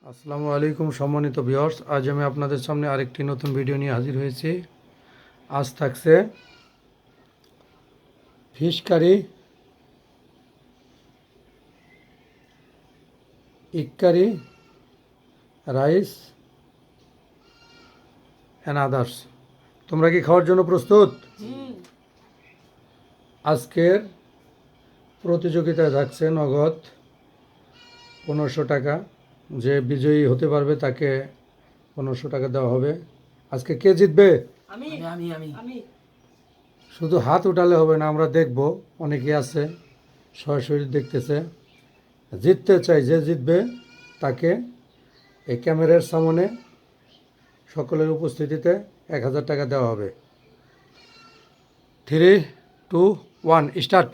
আসসালামু আলাইকুম সম্মানিত ভিউয়ার্স, আজ আমি আপনাদের সামনে আরেকটি নতুন ভিডিও নিয়ে হাজির হয়েছি। আজ থাকছে fish curry, egg curry, rice and others. তোমরা কি খাওয়ার জন্য প্রস্তুত? আজকের প্রতিযোগিতায় থাকছে নগদ 1500 টাকা। যে বিজয়ী হতে পারবে তাকে 1500 টাকা দেওয়া হবে। আজকে কে জিতবে? আমি আমি আমি আমি শুধু হাত উঠালে হবে না, আমরা দেখব। অনেকে আছে সরাসরি দেখতেছে। জিততে চাই, যে জিতবে তাকে এই ক্যামেরার সামনে সকলের উপস্থিতিতে 1000 টাকা দেওয়া হবে। 3, 2, 1 স্টার্ট।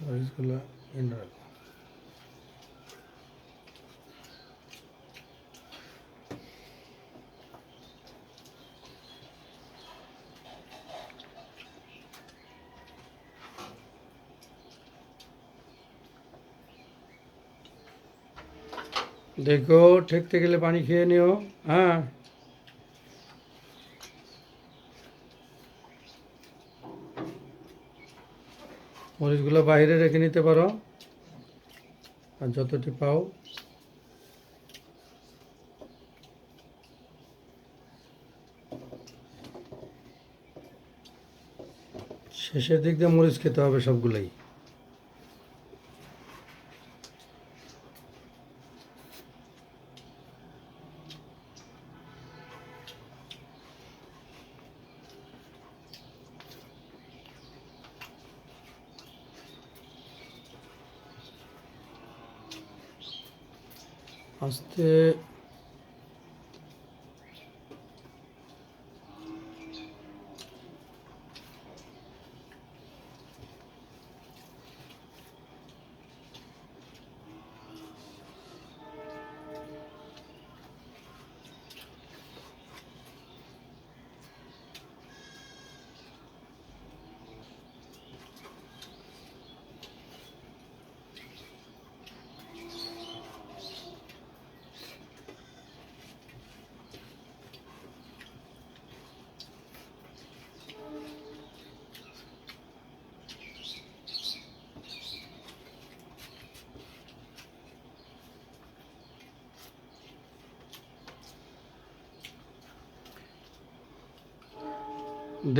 মরিচগুলো ইন্দ্রাল দেখো, ঠেকতে গেলে পানি খেয়ে নিও। হ্যাঁ, মরিচগুলো বাইরে রেখে নিতে পারো, আর যতটি পাও। শেষের দিক দিয়ে মরিচ খেতে হবে সবগুলোই। আস্তে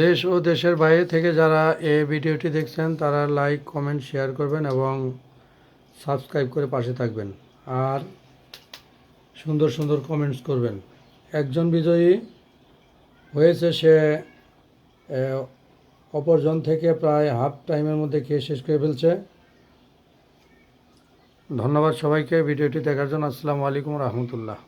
দেশ ও দেশের বাইরে থেকে যারা এই ভিডিওটি দেখছেন তারা লাইক, কমেন্ট, শেয়ার করবেন এবং সাবস্ক্রাইব করে পাশে থাকবেন। আর সুন্দর সুন্দর কমেন্টস করবেন। একজন বিজয়ী হয়েছে, সে অপরজন থেকে প্রায় হাফ টাইমের মধ্যে খেয়ে শেষ করে ফেলছে। ধন্যবাদ সবাইকে ভিডিওটি দেখার জন্য। আসসালামু আলাইকুম রহমতুল্লাহ।